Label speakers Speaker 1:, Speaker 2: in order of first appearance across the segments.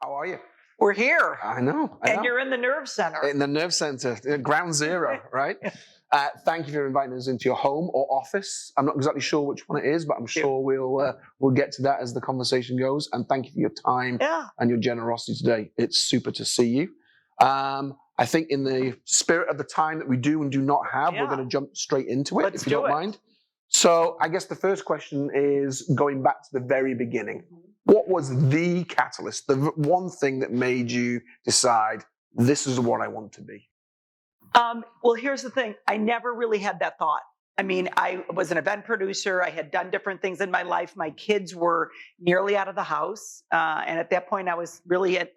Speaker 1: How are you?
Speaker 2: We're here.
Speaker 1: I know.
Speaker 2: And you're in the nerve center.
Speaker 1: In the nerve center, ground zero, right? Thank you for inviting us into your home or office. I'm not exactly sure which one it is, but I'm sure we'll get to that as the conversation goes. And thank you for your time and your generosity today. It's super to see you. I think in the spirit of the time that we do and do not have, we're going to jump straight into it, if you don't mind. So I guess the first question is going back to the very beginning. What was the catalyst, the one thing that made you decide, this is what I want to be?
Speaker 2: Well, here's the thing. I never really had that thought. I mean, I was an event producer. I had done different things in my life. My kids were nearly out of the house. And at that point, I was really a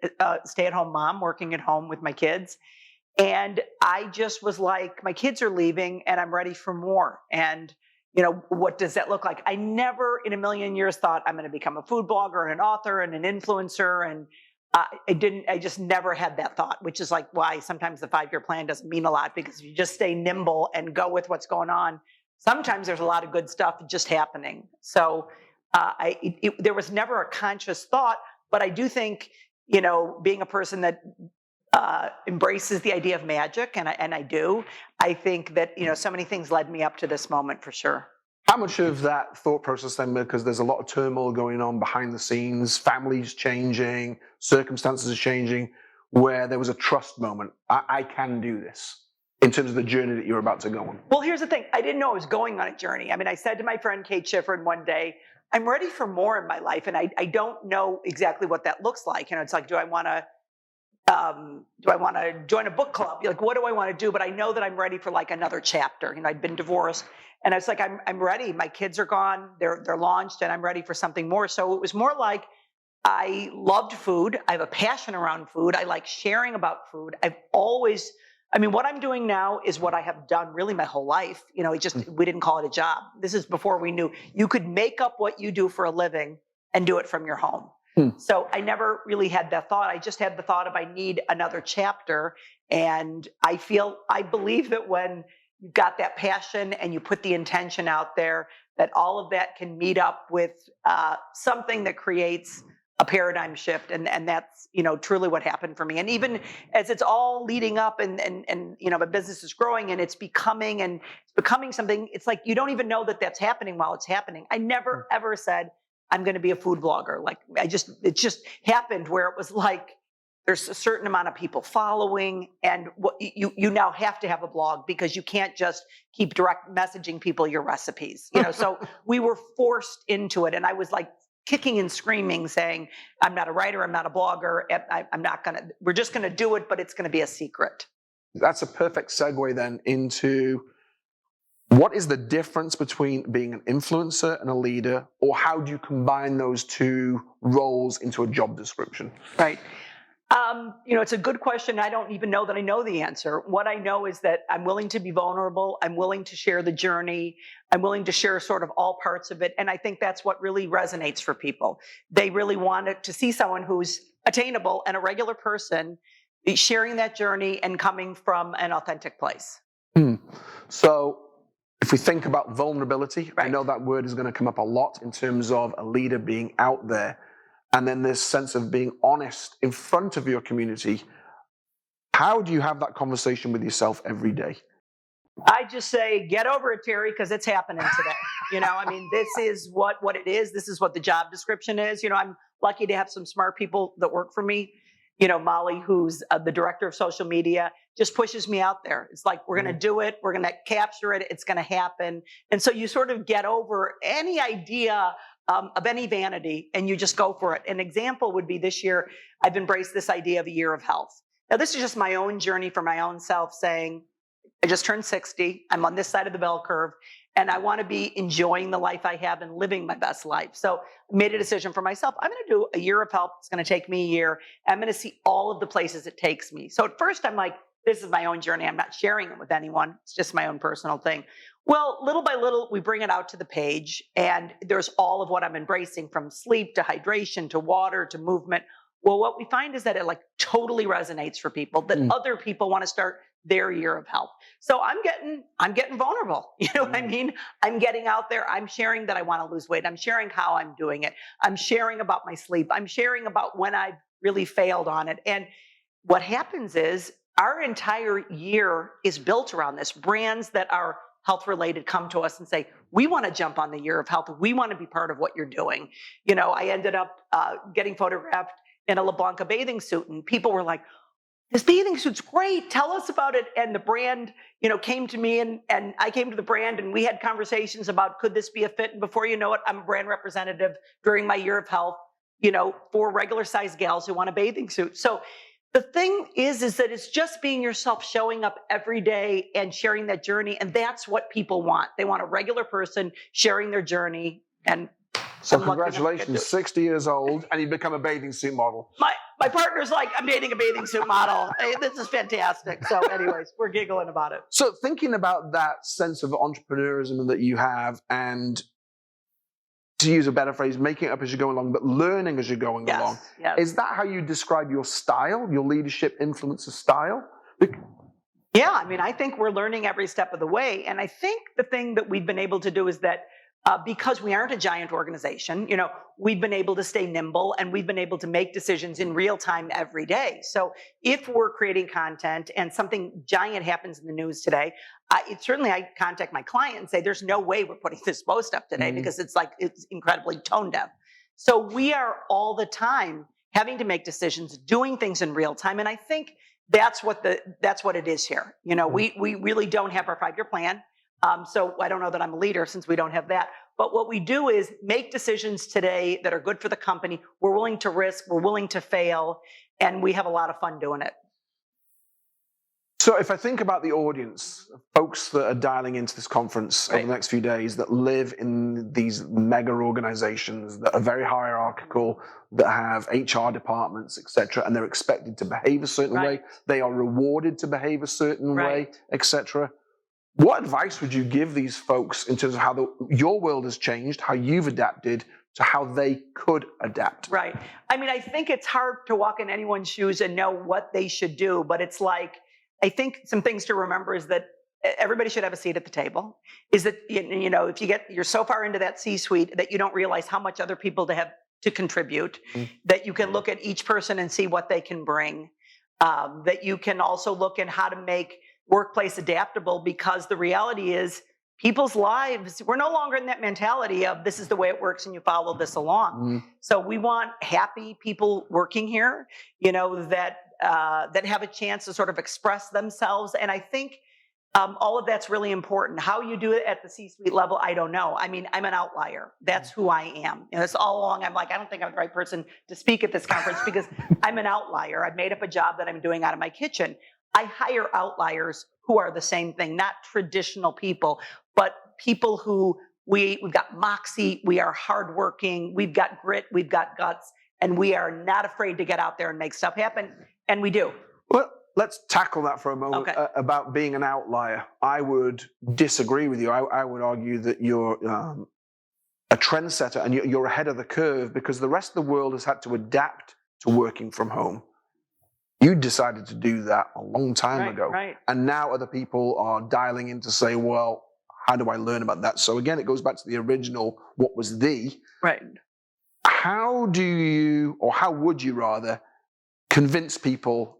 Speaker 2: stay-at-home mom working at home with my kids. And I just was like, my kids are leaving and I'm ready for more. And what does that look like? I never in a million years thought I'm going to become a food blogger and an author and an influencer. And I just never had that thought, which is like why sometimes the 5-year plan doesn't mean a lot, because if you just stay nimble and go with what's going on, sometimes there's a lot of good stuff just happening. So there was never a conscious thought, but I do think, being a person that embraces the idea of magic, and I do. I think that so many things led me up to this moment for sure.
Speaker 1: How much of that thought process then, because there's a lot of turmoil going on behind the scenes, families changing, circumstances changing, where there was a trust moment? I can do this, in terms of the journey that you're about to go on.
Speaker 2: Well, here's the thing. I didn't know I was going on a journey. I mean, I said to my friend Kate Schifrin one day, I'm ready for more in my life, and I don't know exactly what that looks like. It's like, do I want to join a book club? Like, what do I want to do? But I know that I'm ready for like another chapter. I'd been divorced, and I was like, I'm ready. My kids are gone. They're launched, and I'm ready for something more. So it was more like I loved food. I have a passion around food. I like sharing about food. What I'm doing now is what I have done really my whole life. We didn't call it a job. This is before we knew you could make up what you do for a living and do it from your home. So I never really had that thought. I just had the thought of I need another chapter. And I believe that when you've got that passion and you put the intention out there, that all of that can meet up with something that creates a paradigm shift. And that's, truly what happened for me. And even as it's all leading up and my business is growing and it's becoming something, it's like, you don't even know that that's happening while it's happening. I never, ever said, I'm going to be a food blogger. Like it just happened where it was like, there's a certain amount of people following, and what you now have to have a blog because you can't just keep direct messaging people your recipes, so we were forced into it. And I was like kicking and screaming saying, I'm not a writer. I'm not a blogger. We're just going to do it, but it's going to be a secret.
Speaker 1: That's a perfect segue then into what is the difference between being an influencer and a leader, or how do you combine those two roles into a job description?
Speaker 2: Right. It's a good question. I don't even know that I know the answer. What I know is that I'm willing to be vulnerable. I'm willing to share the journey. I'm willing to share sort of all parts of it. And I think that's what really resonates for people. They really want to see someone who's attainable and a regular person sharing that journey and coming from an authentic place.
Speaker 1: So if we think about vulnerability, I know that word is going to come up a lot in terms of a leader being out there. And then this sense of being honest in front of your community. How do you have that conversation with yourself every day?
Speaker 2: I just say, get over it, Teri, because it's happening today. This is what it is. This is what the job description is. I'm lucky to have some smart people that work for me. Molly, who's the director of social media, just pushes me out there. It's like, we're going to do it. We're going to capture it. It's going to happen. And so you sort of get over any idea of any vanity, and you just go for it. An example would be this year, I've embraced this idea of a year of health. Now, this is just my own journey for my own self, saying, I just turned 60. I'm on this side of the bell curve, and I want to be enjoying the life I have and living my best life. So I made a decision for myself. I'm going to do a year of health. It's going to take me a year. I'm going to see all of the places it takes me. So at first, I'm like, this is my own journey. I'm not sharing it with anyone. It's just my own personal thing. Well, little by little, we bring it out to the page, and there's all of what I'm embracing, from sleep to hydration to water to movement. Well, what we find is that it like totally resonates for people, that other people want to start their year of health. So I'm getting vulnerable. You know what I mean? I'm getting out there. I'm sharing that I want to lose weight. I'm sharing how I'm doing it. I'm sharing about my sleep. I'm sharing about when I really failed on it. And what happens is our entire year is built around this. Brands that are health related come to us and say, we want to jump on the year of health. We want to be part of what you're doing. You know, I ended up getting photographed in a LeBlanc bathing suit, and people were like, this bathing suit's great. Tell us about it. And the brand, you know, came to me, and I came to the brand, and we had conversations about, could this be a fit? And before you know it, I'm a brand representative during my year of health, you know, for regular sized gals who want a bathing suit. So the thing is that it's just being yourself, showing up every day and sharing that journey. And that's what people want. They want a regular person sharing their journey. And
Speaker 1: so congratulations, 60 years old, and you become a bathing suit model.
Speaker 2: My partner's like, I'm dating a bathing suit model. Hey, this is fantastic. So anyways, we're giggling about it.
Speaker 1: So thinking about that sense of entrepreneurism that you have, and to use a better phrase, making it up as you're going along, but learning as you're going along.
Speaker 2: Yes.
Speaker 1: Is that how you describe your style, your leadership influencer style?
Speaker 2: Yeah, I mean, I think we're learning every step of the way. And I think the thing that we've been able to do is that because we aren't a giant organization, you know, we've been able to stay nimble, and we've been able to make decisions in real time every day. So if we're creating content and something giant happens in the news today, I contact my client and say, there's no way we're putting this post up today because it's incredibly tone deaf. So we are all the time having to make decisions, doing things in real time. And I think that's what it is here. You know, we really don't have our 5-year plan. So I don't know that I'm a leader since we don't have that. But what we do is make decisions today that are good for the company. We're willing to risk, we're willing to fail, and we have a lot of fun doing it.
Speaker 1: So if I think about the audience, folks that are dialing into this conference over the next few days that live in these mega organizations that are very hierarchical, that have HR departments, etc., and they're expected to behave a certain way, they are rewarded to behave a certain way, etc. What advice would you give these folks in terms of how your world has changed, how you've adapted to how they could adapt?
Speaker 2: Right. I mean, I think it's hard to walk in anyone's shoes and know what they should do, but it's like, I think some things to remember is that everybody should have a seat at the table. Is that, you know, if you're so far into that C-suite that you don't realize how much other people have to contribute, that you can look at each person and see what they can bring, that you can also look at how to make workplace adaptable, because the reality is people's lives, we're no longer in that mentality of this is the way it works and you follow this along. So we want happy people working here, you know, that have a chance to sort of express themselves. And I think all of that's really important. How you do it at the C-suite level, I don't know. I mean, I'm an outlier. That's who I am. You know, it's all along, I'm like, I don't think I'm the right person to speak at this conference because I'm an outlier. I've made up a job that I'm doing out of my kitchen. I hire outliers who are the same thing, not traditional people, but people who we've got moxie, we are hardworking, we've got grit, we've got guts, and we are not afraid to get out there and make stuff happen, and we do.
Speaker 1: Well, let's tackle that for a moment about being an outlier. I would disagree with you. I would argue that you're a trendsetter and you're ahead of the curve because the rest of the world has had to adapt to working from home. You decided to do that a long time ago. And now other people are dialing in to say, well, how do I learn about that? So again, it goes back to the original, what was how do you, or how would you rather, convince people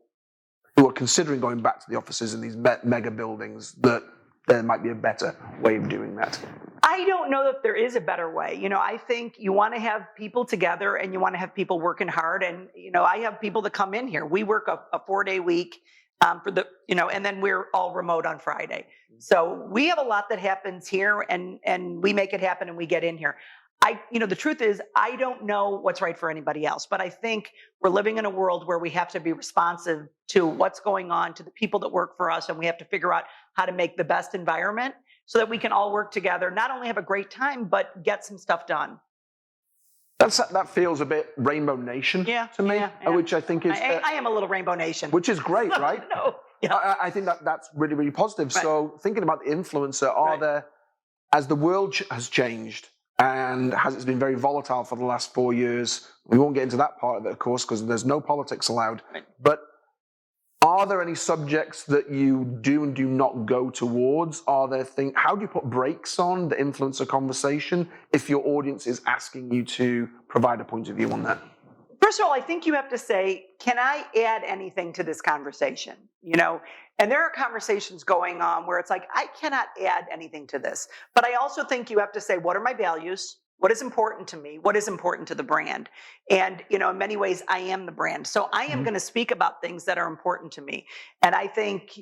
Speaker 1: who are considering going back to the offices in these mega buildings that there might be a better way of doing that?
Speaker 2: I don't know if there is a better way. You know, I think you want to have people together and you want to have people working hard. And, you know, I have people that come in here. We work a 4-day week and then we're all remote on Friday. So we have a lot that happens here and we make it happen and we get in here. The truth is, I don't know what's right for anybody else, but I think we're living in a world where we have to be responsive to what's going on, to the people that work for us, and we have to figure out how to make the best environment so that we can all work together, not only have a great time, but get some stuff done.
Speaker 1: That feels a bit Rainbow Nation to me, which I think is...
Speaker 2: I am a little Rainbow Nation.
Speaker 1: Which is great, right? I think that's really, really positive. So thinking about the influencer, are there, as the world has changed, and it's been very volatile for the last 4 years. We won't get into that part of it, of course, because there's no politics allowed. But Are there any subjects that you do and do not go towards? Are there things, how do you put brakes on that influence a conversation if your audience is asking you to provide a point of view on that?
Speaker 2: First of all, I think you have to say, can I add anything to this conversation? And there are conversations going on where it's like, I cannot add anything to this. But I also think you have to say, what are my values? What is important to me? What is important to the brand? And, in many ways, I am the brand. So I am going to speak about things that are important to me. And I think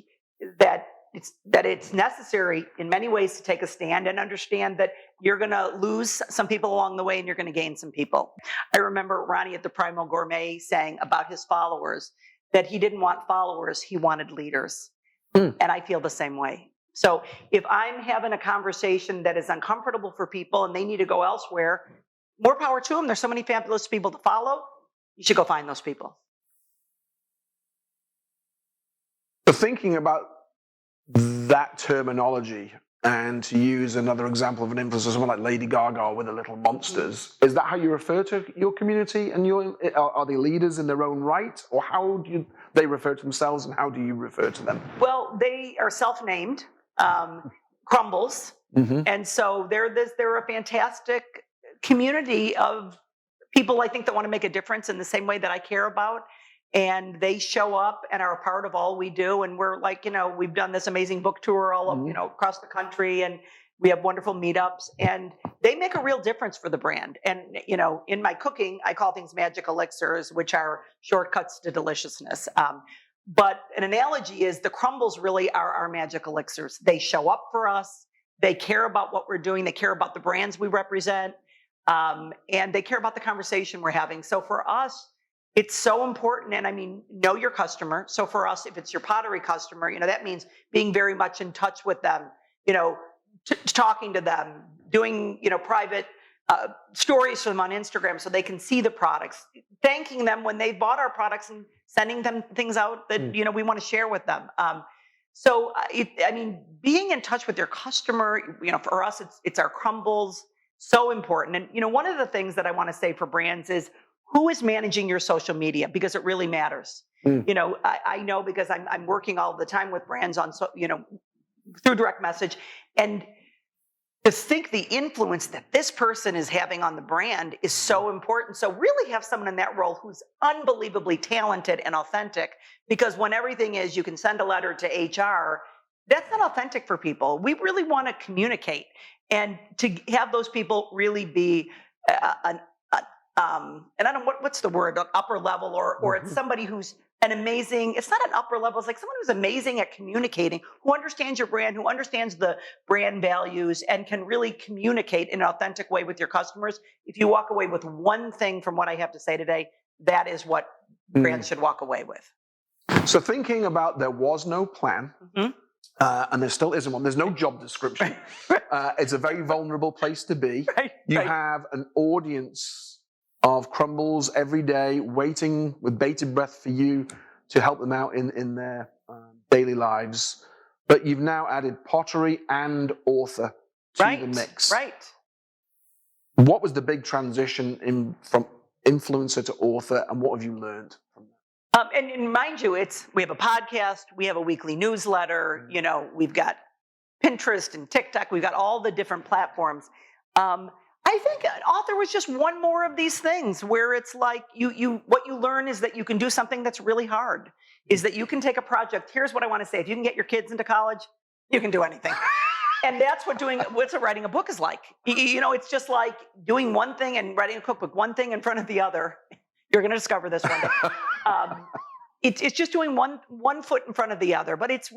Speaker 2: that it's necessary in many ways to take a stand and understand that you're going to lose some people along the way and you're going to gain some people. I remember Ronnie at the Primal Gourmet saying about his followers that he didn't want followers, he wanted leaders. And I feel the same way. So if I'm having a conversation that is uncomfortable for people and they need to go elsewhere, more power to them. There's so many fabulous people to follow. You should go find those people.
Speaker 1: So thinking about that terminology, and to use another example of an influencer, someone like Lady Gaga with the Little Monsters, is that how you refer to your community? And are they leaders in their own right? Or how do they refer to themselves, and how do you refer to them?
Speaker 2: Well, they are self-named. Crumbles. And so they're a fantastic community of people, I think, that want to make a difference in the same way that I care about. And they show up and are a part of all we do. And we're like, we've done this amazing book tour all up, across the country, and we have wonderful meetups, and they make a real difference for the brand. And, in my cooking, I call things magic elixirs, which are shortcuts to deliciousness. But an analogy is the crumbles really are our magic elixirs. They show up for us. They care about what we're doing. They care about the brands we represent. And they care about the conversation we're having. So for us, it's so important. And I mean, know your customer. So for us, if it's your pottery customer, that means being very much in touch with them, talking to them, doing, private stories for them on Instagram so they can see the products, thanking them when they bought our products and sending them things out that, we want to share with them. So being in touch with your customer, for us, it's our crumbles, so important. And, one of the things that I want to say for brands is who is managing your social media, because it really matters. I know because I'm working all the time with brands on, through direct message, and to think the influence that this person is having on the brand is so important. So really have someone in that role who's unbelievably talented and authentic, because when everything is, you can send a letter to HR, that's not authentic for people. We really want to communicate, and to have those people really be and I don't know what's the word, upper level, or it's somebody who's an amazing, it's not an upper level, it's like someone who's amazing at communicating, who understands your brand, who understands the brand values, and can really communicate in an authentic way with your customers. If you walk away with one thing from what I have to say today, that is what brands should walk away with.
Speaker 1: So thinking about, there was no plan, and there still isn't one. There's no job description. It's a very vulnerable place to be. You have an audience of crumbles every day, waiting with bated breath for you to help them out in their daily lives. But you've now added pottery and author to the mix. What was the big transition from influencer to author, and what have you learned from that?
Speaker 2: And mind you, we have a podcast, we have a weekly newsletter, we've got Pinterest and TikTok, we've got all the different platforms. I think an author was just one more of these things where it's like what you learn is that you can do something that's really hard, is that you can take a project. Here's what I want to say. If you can get your kids into college, you can do anything. And that's what writing a book is like. It's just like doing one thing and writing a cookbook, one thing in front of the other. You're going to discover this one day. It's just doing one foot in front of the other. But it's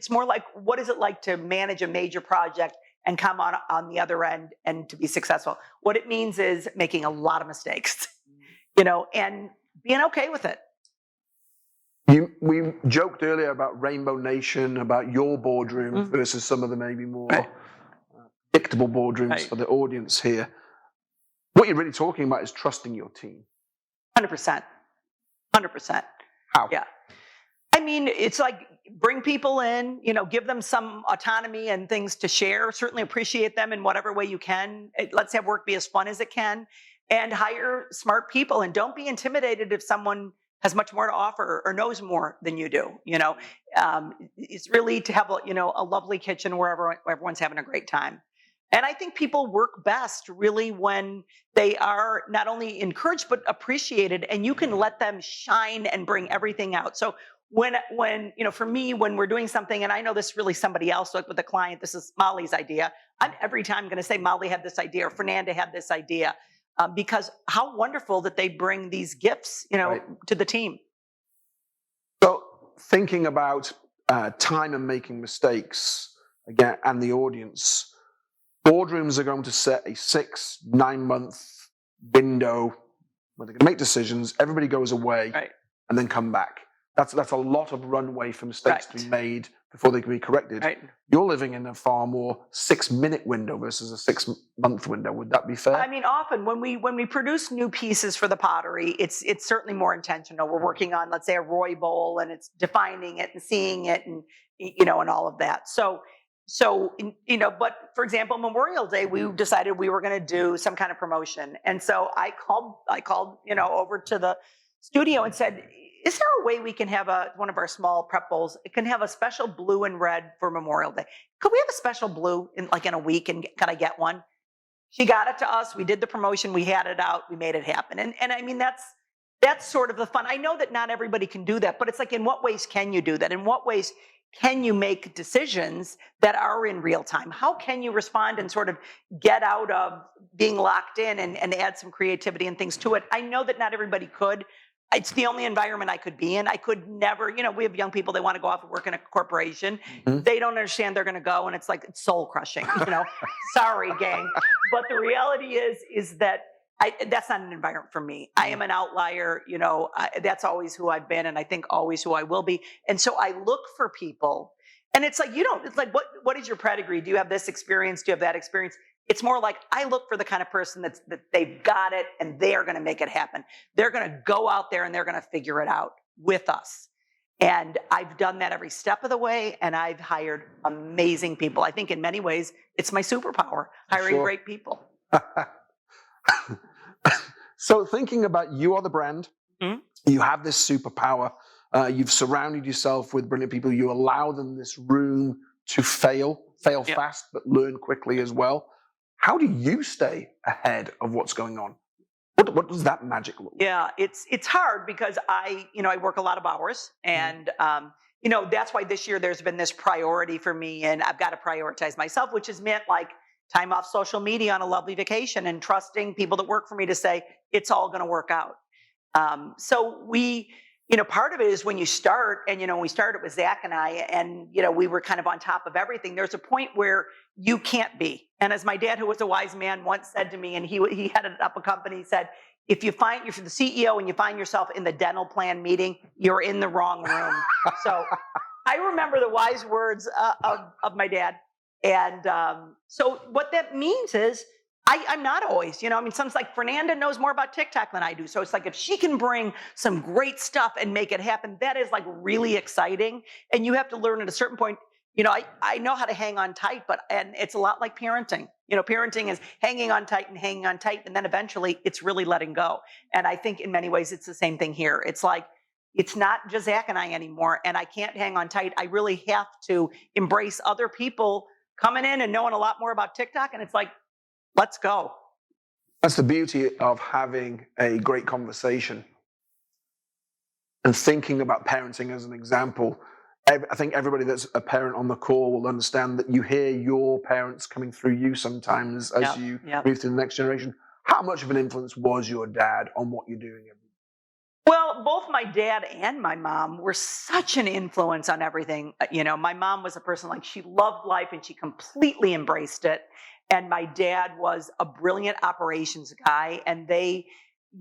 Speaker 2: more like, what is it like to manage a major project and come on the other end and to be successful? What it means is making a lot of mistakes, and being okay with it.
Speaker 1: We joked earlier about Rainbow Nation, about your boardroom versus some of the maybe more predictable boardrooms for the audience here. What you're really talking about is trusting your team.
Speaker 2: 100%. 100%.
Speaker 1: How?
Speaker 2: Yeah. I mean, it's like bring people in, give them some autonomy and things to share. Certainly appreciate them in whatever way you can. Let's have work be as fun as it can, and hire smart people. And don't be intimidated if someone has much more to offer or knows more than you do. It's really to have a lovely kitchen where everyone's having a great time. And I think people work best really when they are not only encouraged but appreciated, and you can let them shine and bring everything out. So when for me, when we're doing something, and I know this is really somebody else, like with a client, this is Molly's idea. I'm every time going to say Molly had this idea or Fernanda had this idea, because how wonderful that they bring these gifts,
Speaker 1: Right.
Speaker 2: to the team.
Speaker 1: So thinking about time and making mistakes again, and the audience. Boardrooms are going to set a 6-9 month window where they're going to make decisions. Everybody goes away,
Speaker 2: right,
Speaker 1: and then come back. That's a lot of runway for mistakes
Speaker 2: right,
Speaker 1: to be made before they can be corrected.
Speaker 2: Right.
Speaker 1: You're living in a far more 6-minute window versus a 6-month window. Would that be fair?
Speaker 2: I mean, often when we produce new pieces for the pottery, it's certainly more intentional. We're working on, let's say, a Roy bowl, and it's defining it and seeing it, and and all of that. But for example, Memorial Day, we decided we were going to do some kind of promotion. And so I called, over to the studio and said, is there a way we can have one of our small prep bowls? It can have a special blue and red for Memorial Day. Could we have a special blue in a week, and can I get one? She got it to us. We did the promotion. We had it out. We made it happen. And I mean, that's sort of the fun. I know that not everybody can do that, but it's like, in what ways can you do that? In what ways can you make decisions that are in real time? How can you respond and sort of get out of being locked in and add some creativity and things to it? I know that not everybody could. It's the only environment I could be in. I could never, we have young people, they want to go off and work in a corporation. Mm-hmm. They don't understand they're going to go, and it's like, it's soul crushing, Sorry, gang. But the reality is that that's not an environment for me. I am an outlier, that's always who I've been, and I think always who I will be. And so I look for people, and it's like, it's like, what is your pedigree? Do you have this experience? Do you have that experience? It's more like, I look for the kind of person that they've got it, and they are going to make it happen. They're going to go out there and they're going to figure it out with us. And I've done that every step of the way, and I've hired amazing people. I think in many ways, it's my superpower, hiring great people.
Speaker 1: So thinking about, you are the brand, mm-hmm. You have this superpower, you've surrounded yourself with brilliant people, you allow them this room to fail yep. fast, but learn quickly as well. How do you stay ahead of what's going on? What does that magic look like?
Speaker 2: Yeah, it's hard because I work a lot of hours, and that's why this year there's been this priority for me, and I've got to prioritize myself, which has meant like time off social media on a lovely vacation, and trusting people that work for me to say it's all going to work out. So we, part of it is when you start, and when we started with Zach and I, and we were kind of on top of everything. There's a point where you can't be. And as my dad, who was a wise man, once said to me, and he headed up a company, he said, if you're the CEO and you find yourself in the dental plan meeting, you're in the wrong room. So I remember the wise words of my dad. And so what that means is I'm not always, sometimes like Fernanda knows more about TikTok than I do. So it's like, if she can bring some great stuff and make it happen, that is like really exciting. And you have to learn at a certain point, I know how to hang on tight, and it's a lot like parenting. Parenting is hanging on tight, and then eventually it's really letting go. And I think in many ways it's the same thing here. It's like, it's not just Zach and I anymore, and I can't hang on tight. I really have to embrace other people coming in and knowing a lot more about TikTok, and it's like, let's go.
Speaker 1: That's the beauty of having a great conversation and thinking about parenting as an example. I think everybody that's a parent on the call will understand that you hear your parents coming through you sometimes as you move to the next generation. How much of an influence was your dad on what you're doing?
Speaker 2: Well, both my dad and my mom were such an influence on everything. My mom was a person, like, she loved life and she completely embraced it. And my dad was a brilliant operations guy, and they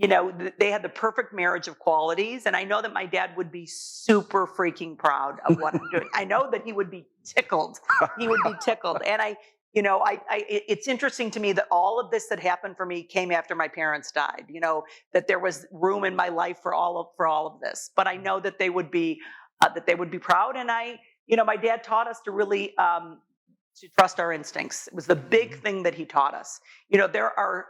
Speaker 2: had the perfect marriage of qualities. And I know that my dad would be super freaking proud of what I'm doing. I know that he would be tickled. He would be tickled. And it's interesting to me that all of this that happened for me came after my parents died, that there was room in my life for all of this, but I know that they would be proud. And my dad taught us to really, to trust our instincts. It was the big thing that he taught us. There are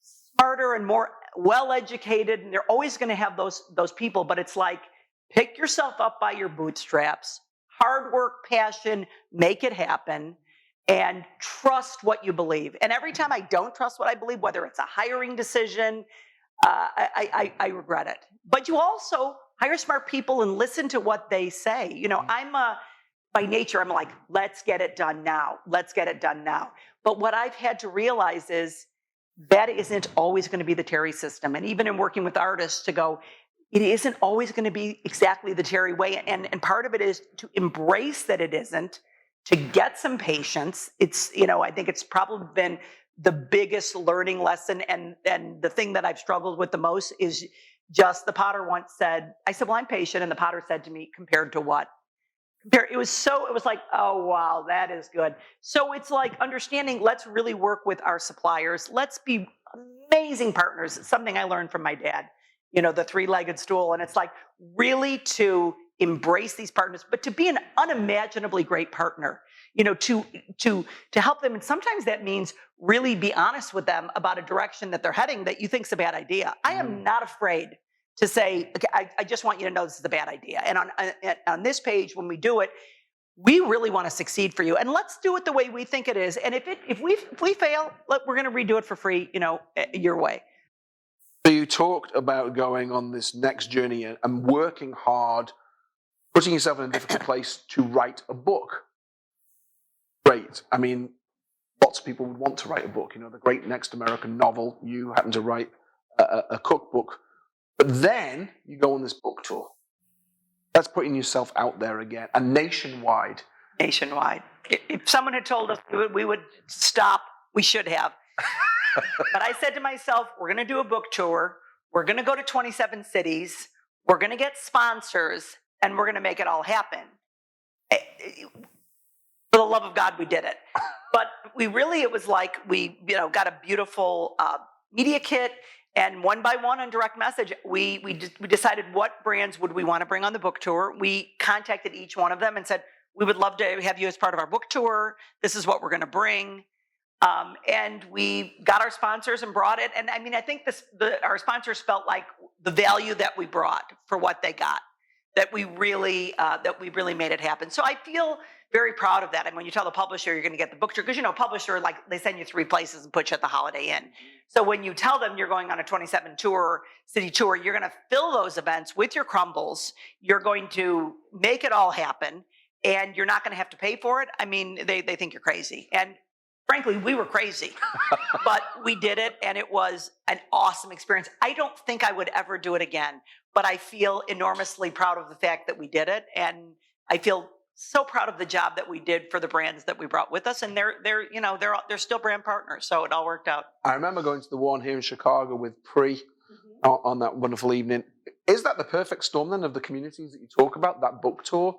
Speaker 2: smarter and more well-educated, and they're always going to have those people, but it's like, pick yourself up by your bootstraps, hard work, passion, make it happen, and trust what you believe. And every time I don't trust what I believe, whether it's a hiring decision, I regret it. But you also hire smart people and listen to what they say. You know, by nature, I'm like, let's get it done now. Let's get it done now. But what I've had to realize is that isn't always going to be the Teri system. And even in working with artists to go, it isn't always going to be exactly the Teri way. And part of it is to embrace that it isn't, to get some patience. It's, you know, I think it's probably been the biggest learning lesson. And the thing that I've struggled with the most is just the potter once said, I said, well, I'm patient. And the potter said to me, compared to what? It was like, oh, wow, that is good. So it's like understanding, let's really work with our suppliers. Let's be amazing partners. It's something I learned from my dad, you know, the three-legged stool. And it's like really to embrace these partners, but to be an unimaginably great partner, you know, to help them. And sometimes that means really be honest with them about a direction that they're heading that you think is a bad idea. I am not afraid to say, okay, I just want you to know this is a bad idea. And on this page, when we do it, we really want to succeed for you. And let's do it the way we think it is. And if we fail, we're going to redo it for free, you know, your way.
Speaker 1: So you talked about going on this next journey and working hard, putting yourself in a difficult place to write a book. Great. I mean, lots of people would want to write a book. You know, the great next American novel. You happen to write a cookbook. But then you go on this book tour. That's putting yourself out there again, and nationwide.
Speaker 2: Nationwide. If someone had told us we would stop, we should have. But I said to myself, we're going to do a book tour. We're going to go to 27 cities. We're going to get sponsors, and we're going to make it all happen. For the love of God, we did it. But it was like we, you know, got a beautiful media kit. And one by one on direct message, we decided what brands would we want to bring on the book tour. We contacted each one of them and said, we would love to have you as part of our book tour. This is what we're going to bring. And we got our sponsors and brought it. And I mean, I think our sponsors felt like the value that we brought for what they got, that we really made it happen. So I feel very proud of that. And when you tell the publisher you're going to get the book tour, because, you know, publisher, like, they send you 3 places and put you at the Holiday Inn. So when you tell them you're going on a 27 city tour, you're going to fill those events with your crumbles. You're going to make it all happen, and you're not going to have to pay for it. I mean, they think you're crazy. And frankly, we were crazy, but we did it, and it was an awesome experience. I don't think I would ever do it again, but I feel enormously proud of the fact that we did it, and I feel so proud of the job that we did for the brands that we brought with us, and they're still brand partners, so it all worked out.
Speaker 1: I remember going to the one here in Chicago with Pri on that wonderful evening. Is that the perfect storm then of the communities that you talk about, that book tour?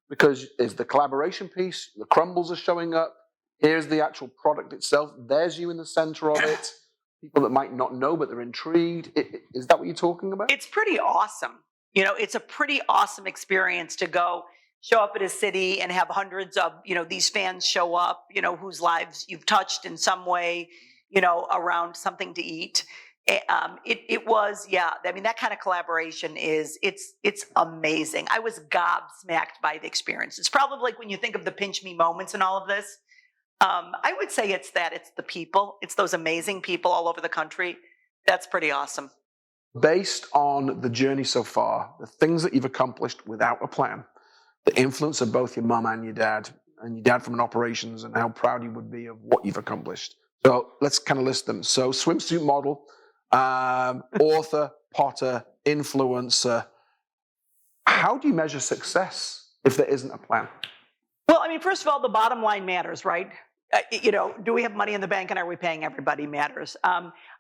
Speaker 1: Because it's the collaboration piece, the crumbles are showing up, here's the actual product itself, there's you in the center of it, people that might not know but they're intrigued. Is that what you're talking about?
Speaker 2: It's pretty awesome. You know, it's a pretty awesome experience to go show up at a city and have hundreds of, you know, these fans show up, you know, whose lives you've touched in some way, you know, around something to eat. It was, yeah, I mean, that kind of collaboration it's amazing. I was gobsmacked by the experience. It's probably like when you think of the pinch me moments and all of this, I would say it's the people. It's those amazing people all over the country. That's pretty awesome.
Speaker 1: Based on the journey so far, the things that you've accomplished without a plan, the influence of both your mum and your dad from an operations, and how proud you would be of what you've accomplished. So let's kind of list them. So swimsuit model, author, potter, influencer. How do you measure success if there isn't a plan?
Speaker 2: Well, I mean, first of all, the bottom line matters, right? You know, do we have money in the bank and are we paying everybody matters.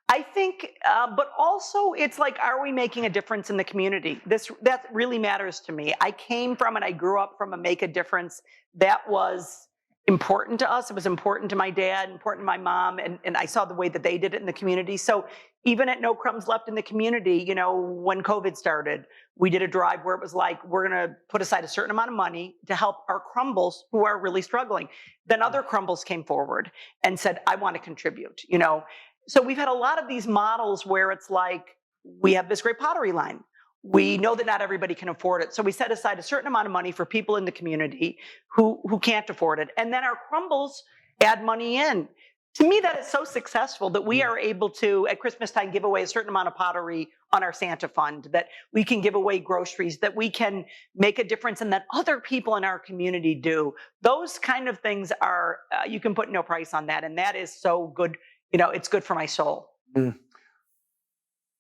Speaker 2: I think, but also it's like, are we making a difference in the community? That really matters to me. I came from and I grew up from a make a difference. That was important to us. It was important to my dad, important to my mom, and I saw the way that they did it in the community. So even at No Crumbs Left in the community, you know, when COVID started, we did a drive where it was like, we're going to put aside a certain amount of money to help our crumbles who are really struggling. Then other crumbles came forward and said, I want to contribute, you know. So we've had a lot of these models where it's like, we have this great pottery line. We know that not everybody can afford it. So we set aside a certain amount of money for people in the community who can't afford it. And then our crumbles add money in. To me, that is so successful that we are able to, at Christmas time, give away a certain amount of pottery on our Santa fund, that we can give away groceries, that we can make a difference, and that other people in our community do. Those kind of things are, you can put no price on that. And that is so good. It's good for my soul.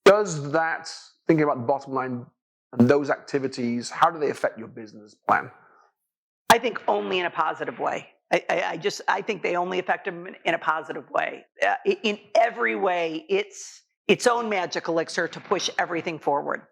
Speaker 1: Does that, thinking about the bottom line and those activities, how do they affect your business plan?
Speaker 2: I think only in a positive way. I think they only affect them in a positive way. In every way, it's its own magic elixir to push everything forward.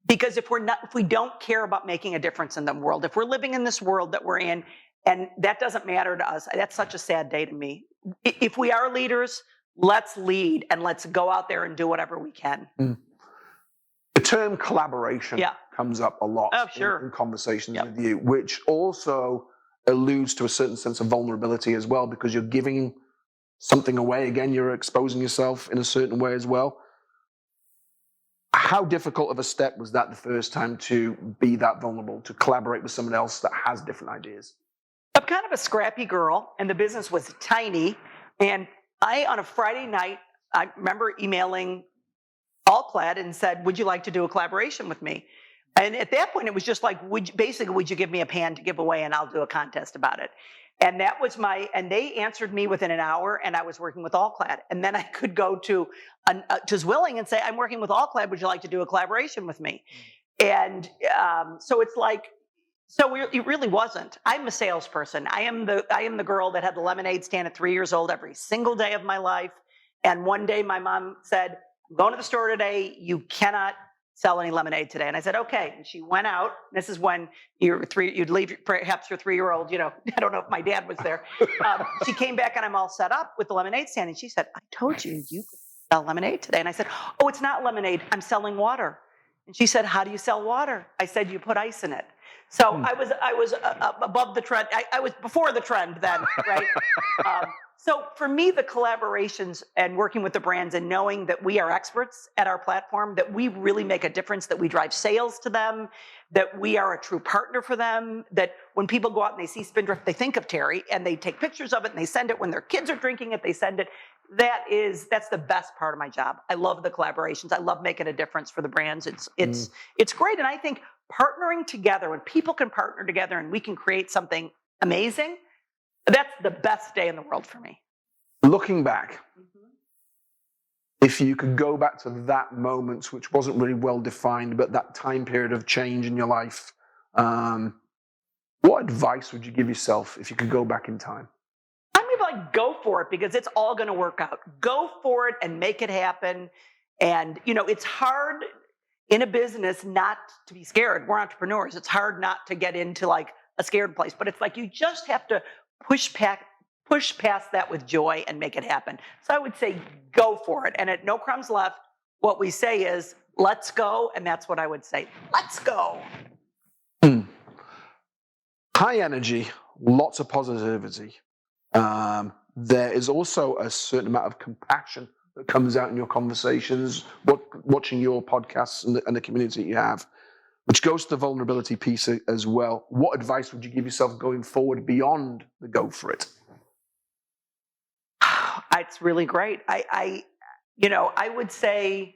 Speaker 2: Because if we don't care about making a difference in the world, if we're living in this world that we're in, and that doesn't matter to us, that's such a sad day to me. If we are leaders, let's lead and let's go out there and do whatever we can.
Speaker 1: The term collaboration comes up a lot in conversations with you, which also alludes to a certain sense of vulnerability as well, because you're giving something away. Again, you're exposing yourself in a certain way as well. How difficult of a step was that the first time to be that vulnerable, to collaborate with someone else that has different ideas?
Speaker 2: I'm kind of a scrappy girl, and the business was tiny. And on a Friday night, I remember emailing Allclad and said, would you like to do a collaboration with me? And at that point, it was just like, would you give me a pan to give away and I'll do a contest about it? And that was and they answered me within an hour, and I was working with Allclad. And then I could go to Zwilling and say, I'm working with Allclad, would you like to do a collaboration with me? And so it's like, it really wasn't. I'm a salesperson. I am the girl that had the lemonade stand at 3 years old every single day of my life. And one day my mom said, I'm going to the store today. You cannot sell any lemonade today. And I said, okay. And she went out. This is when you'd leave perhaps your 3-year-old, I don't know if my dad was there. She came back and I'm all set up with the lemonade stand. And she said, I told you could sell lemonade today. And I said, oh, it's not lemonade. I'm selling water. And she said, how do you sell water? I said, you put ice in it. So I was above the trend. I was before the trend then, right? So for me, the collaborations and working with the brands and knowing that we are experts at our platform, that we really make a difference, that we drive sales to them, that we are a true partner for them, that when people go out and they see Spindrift, they think of Teri and they take pictures of it and they send it. When their kids are drinking it, they send it. That's the best part of my job. I love the collaborations. I love making a difference for the brands. It's great. And I think partnering together, when people can partner together and we can create something amazing, that's the best day in the world for me.
Speaker 1: Looking back, if you could go back to that moment, which wasn't really well defined, but that time period of change in your life, what advice would you give yourself if you could go back in time?
Speaker 2: I'm going to go for it, because it's all going to work out. Go for it and make it happen. And, it's hard in a business not to be scared. We're entrepreneurs. It's hard not to get into a scared place, but it's like you just have to push past that with joy and make it happen. So I would say go for it. And at No Crumbs Left, what we say is, let's go. And that's what I would say. Let's go.
Speaker 1: High energy, lots of positivity. There is also a certain amount of compassion that comes out in your conversations, watching your podcasts and the community you have, which goes to the vulnerability piece as well. What advice would you give yourself going forward beyond the go for it?
Speaker 2: It's really great. I would say,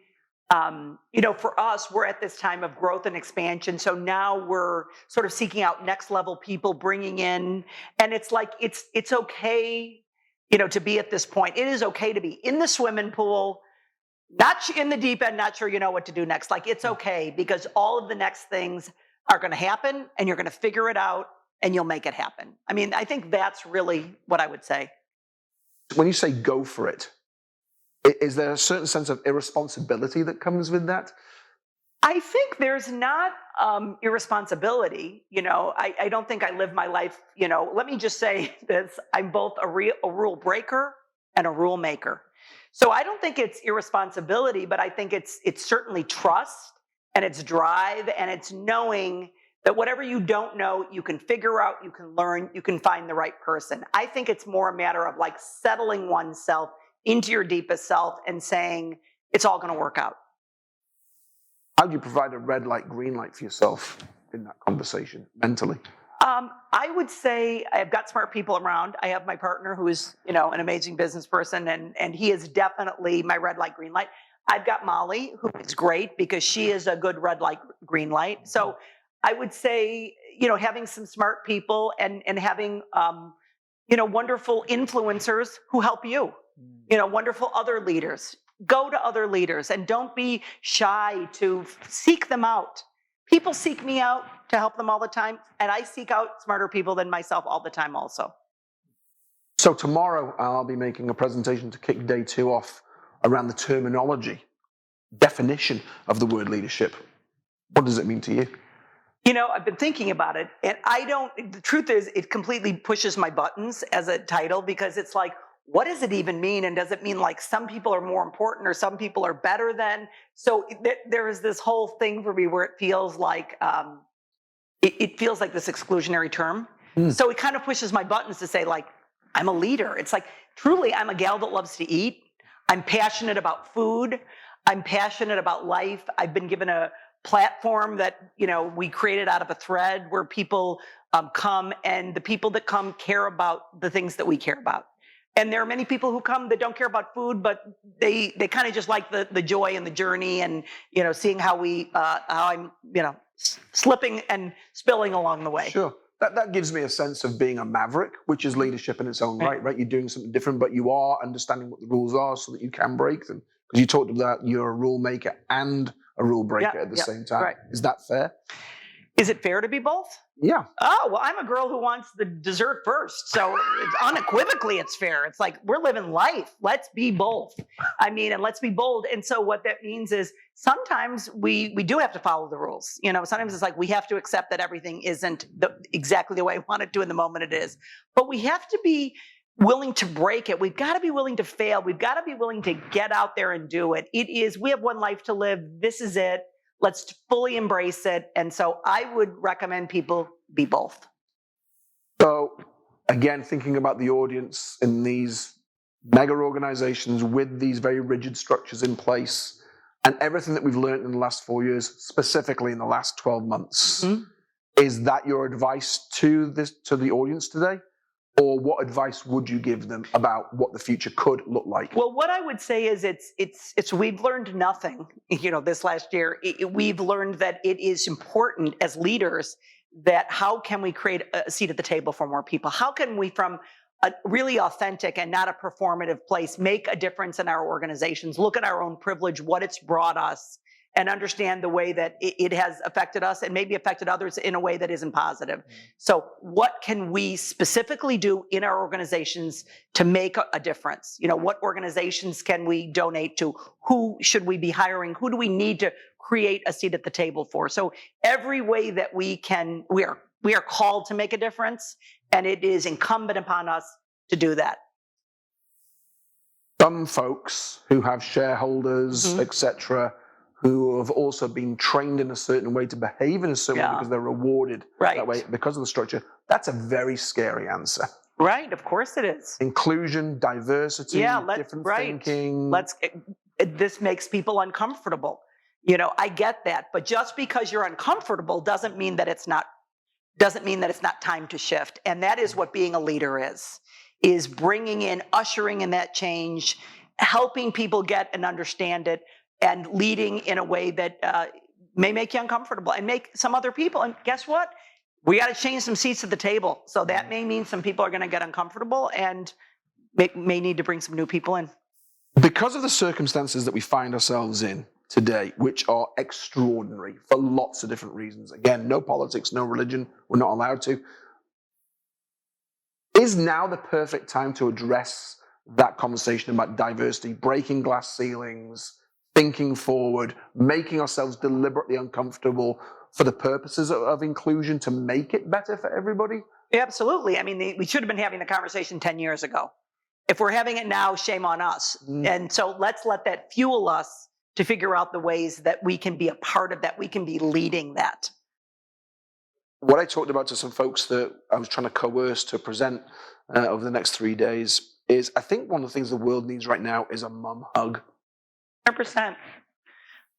Speaker 2: for us, we're at this time of growth and expansion. So now we're sort of seeking out next level people, bringing in, and it's like, it's okay, to be at this point. It is okay to be in the swimming pool, not in the deep end, not sure you know what to do next. It's okay, because all of the next things are going to happen and you're going to figure it out and you'll make it happen. I mean, I think that's really what I would say.
Speaker 1: When you say go for it, is there a certain sense of irresponsibility that comes with that?
Speaker 2: I think there's not irresponsibility. I don't think I live my life, let me just say this. I'm both a rule breaker and a rule maker. So I don't think it's irresponsibility, but I think it's certainly trust, and it's drive, and it's knowing that whatever you don't know, you can figure out, you can learn, you can find the right person. I think it's more a matter of settling oneself into your deepest self and saying, it's all going to work out.
Speaker 1: How do you provide a red light, green light for yourself in that conversation mentally?
Speaker 2: I would say I've got smart people around. I have my partner who is, an amazing business person, and he is definitely my red light, green light. I've got Molly, who is great because she is a good red light, green light. So I would say, having some smart people and having, wonderful influencers who help you, wonderful other leaders. Go to other leaders and don't be shy to seek them out. People seek me out to help them all the time, and I seek out smarter people than myself all the time also.
Speaker 1: So tomorrow I'll be making a presentation to kick day 2 off around the terminology, definition of the word leadership. What does it mean to you?
Speaker 2: I've been thinking about it, and the truth is it completely pushes my buttons as a title, because it's like, what does it even mean? And does it mean like some people are more important or some people are better than? So there is this whole thing for me where it feels like it feels like this exclusionary term. So it kind of pushes my buttons to say, like, I'm a leader. It's like, truly, I'm a gal that loves to eat. I'm passionate about food. I'm passionate about life. I've been given a platform that, we created out of a thread where people come, and the people that come care about the things that we care about. And there are many people who come that don't care about food, but they kind of just like the joy and the journey, and seeing how I'm slipping and spilling along the way.
Speaker 1: Sure. That gives me a sense of being a maverick, which is leadership in its own right? You're doing something different, but you are understanding what the rules are so that you can break them. Because you talked about you're a rule maker and a rule breaker at the same time.
Speaker 2: Right.
Speaker 1: Is that fair?
Speaker 2: Is it fair to be both?
Speaker 1: Yeah.
Speaker 2: Oh, well, I'm a girl who wants the dessert first. So unequivocally, it's fair. It's like, we're living life. Let's be both. And let's be bold. And so what that means is sometimes we do have to follow the rules. Sometimes it's like we have to accept that everything isn't exactly the way I want it to in the moment it is. But we have to be willing to break it. We've got to be willing to fail. We've got to be willing to get out there and do it. We have one life to live. This is it. Let's fully embrace it. And so I would recommend people be both.
Speaker 1: So again, thinking about the audience in these mega organizations with these very rigid structures in place, and everything that we've learned in the last 4 years, specifically in the last 12 months, is that your advice to the audience today? Or what advice would you give them about what the future could look like?
Speaker 2: Well, what I would say is it's we've learned nothing, this last year. We've learned that it is important as leaders that how can we create a seat at the table for more people? How can we, from a really authentic and not a performative place, make a difference in our organizations, look at our own privilege, what it's brought us, and understand the way that it has affected us and maybe affected others in a way that isn't positive. So what can we specifically do in our organizations to make a difference? What organizations can we donate to? Who should we be hiring? Who do we need to create a seat at the table for? So every way that we can, we are called to make a difference, and it is incumbent upon us to do that.
Speaker 1: Some folks who have shareholders, etc., who have also been trained in a certain way to behave in a certain way because they're rewarded that way because of the structure. That's a very scary answer.
Speaker 2: Right, of course it is.
Speaker 1: Inclusion, diversity, different thinking.
Speaker 2: This makes people uncomfortable. I get that, but just because you're uncomfortable doesn't mean that it's not time to shift. And that is what being a leader is bringing in, ushering in that change, helping people get and understand it, and leading in a way that may make you uncomfortable and make some other people. And guess what? We got to change some seats at the table. So that may mean some people are going to get uncomfortable and may need to bring some new people in.
Speaker 1: Because of the circumstances that we find ourselves in today, which are extraordinary for lots of different reasons. Again, no politics, no religion. We're not allowed to. Is now the perfect time to address that conversation about diversity, breaking glass ceilings, thinking forward, making ourselves deliberately uncomfortable for the purposes of inclusion to make it better for everybody?
Speaker 2: Absolutely. We should have been having the conversation 10 years ago. If we're having it now, shame on us. And so let's let that fuel us to figure out the ways that we can be a part of that, we can be leading that.
Speaker 1: What I talked about to some folks that I was trying to coerce to present over the next 3 days is I think one of the things the world needs right now is a mum hug.
Speaker 2: 100%.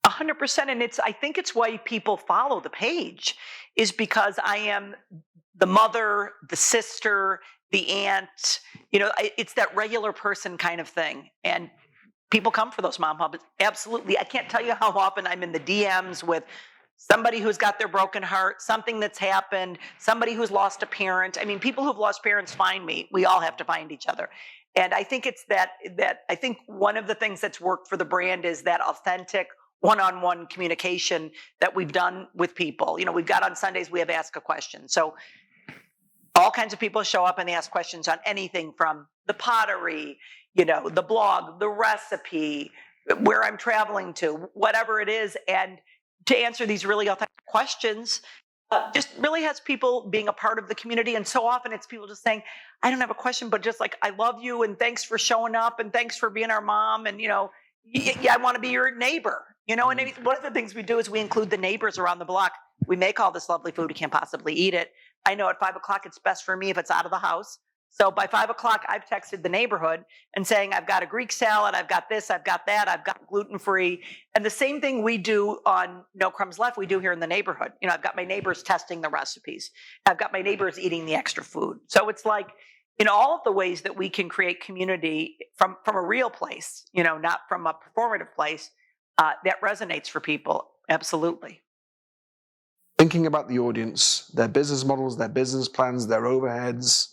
Speaker 2: 100%. And I think it's why people follow the page, is because I am the mother, the sister, the aunt, it's that regular person kind of thing. And people come for those mom hugs. Absolutely. I can't tell you how often I'm in the DMs with somebody who's got their broken heart, something that's happened, somebody who's lost a parent. I mean, people who've lost parents find me. We all have to find each other. And I think it's that I think one of the things that's worked for the brand is that authentic one-on-one communication that we've done with people. We've got on Sundays, we have Ask a Question. So all kinds of people show up and they ask questions on anything from the pottery, the blog, the recipe, where I'm traveling to, whatever it is. And to answer these really authentic questions just really has people being a part of the community. And so often it's people just saying, I don't have a question, but just like, I love you and thanks for showing up and thanks for being our mom. And, yeah, I want to be your neighbor, And one of the things we do is we include the neighbors around the block. We make all this lovely food. We can't possibly eat it. I know at 5 o'clock, it's best for me if it's out of the house. So by 5 o'clock, I've texted the neighborhood and saying, I've got a Greek salad, I've got this, I've got that, I've got gluten-free. And the same thing we do on No Crumbs Left, we do here in the neighborhood. I've got my neighbors testing the recipes. I've got my neighbors eating the extra food. So it's like, in all of the ways that we can create community from a real place, not from a performative place, that resonates for people. Absolutely.
Speaker 1: Thinking about the audience, their business models, their business plans, their overheads,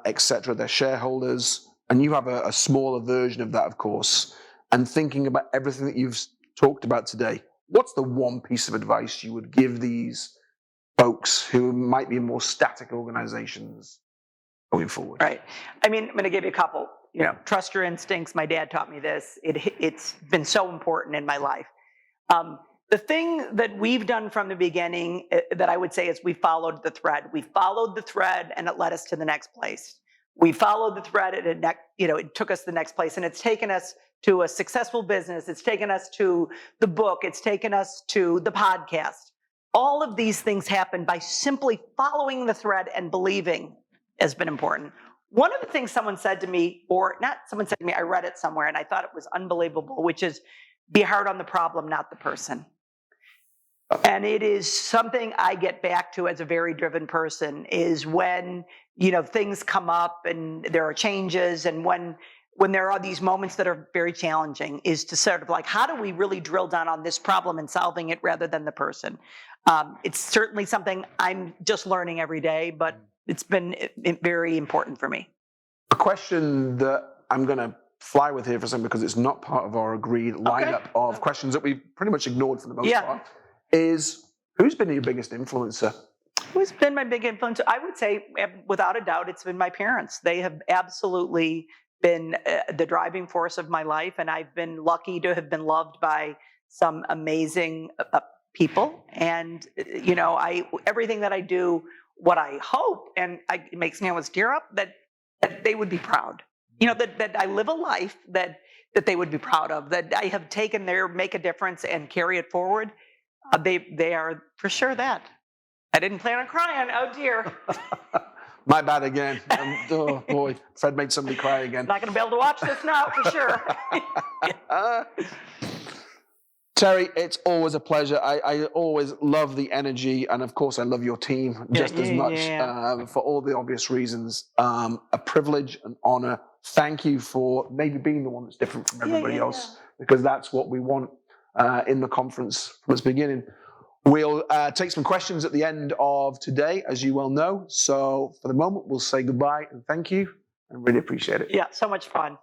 Speaker 1: etc., their shareholders, and you have a smaller version of that, of course, and thinking about everything that you've talked about today, what's the one piece of advice you would give these folks who might be in more static organizations going forward?
Speaker 2: Right. I mean, I'm going to give you a couple. Trust your instincts. My dad taught me this. It's been so important in my life. The thing that we've done from the beginning that I would say is we followed the thread. We followed the thread and it led us to the next place. We followed the thread and it took us to the next place, and it's taken us to a successful business. It's taken us to the book. It's taken us to the podcast. All of these things happen by simply following the thread and believing has been important. One of the things someone said to me, or not someone said to me, I read it somewhere and I thought it was unbelievable, which is be hard on the problem, not the person. And it is something I get back to as a very driven person, is when, things come up and there are changes, and when there are these moments that are very challenging, is to sort of like, how do we really drill down on this problem and solving it rather than the person? It's certainly something I'm just learning every day, but it's been very important for me.
Speaker 1: A question that I'm going to fly with here for a second, because it's not part of our agreed lineup of questions that we've pretty much ignored for the most part, is who's been your biggest influencer?
Speaker 2: Who's been my big influencer? I would say, without a doubt, it's been my parents. They have absolutely been the driving force of my life, and I've been lucky to have been loved by some amazing people. And everything that I do, what I hope, and it makes me almost tear up, that they would be proud. That I live a life that they would be proud of, that I have taken make a difference and carry it forward. They are for sure that. I didn't plan on crying. Oh dear.
Speaker 1: My bad again. Oh boy, Fred made somebody cry again.
Speaker 2: Not going to be able to watch this now for sure.
Speaker 1: Teri, it's always a pleasure. I always love the energy, and of course I love your team just as much, for all the obvious reasons. A privilege, an honor. Thank you for maybe being the one that's different from everybody else, because that's what we want in the conference from its beginning. We'll take some questions at the end of today, as you well know. So for the moment, we'll say goodbye and thank you, and really appreciate it.
Speaker 2: Yeah, so much fun.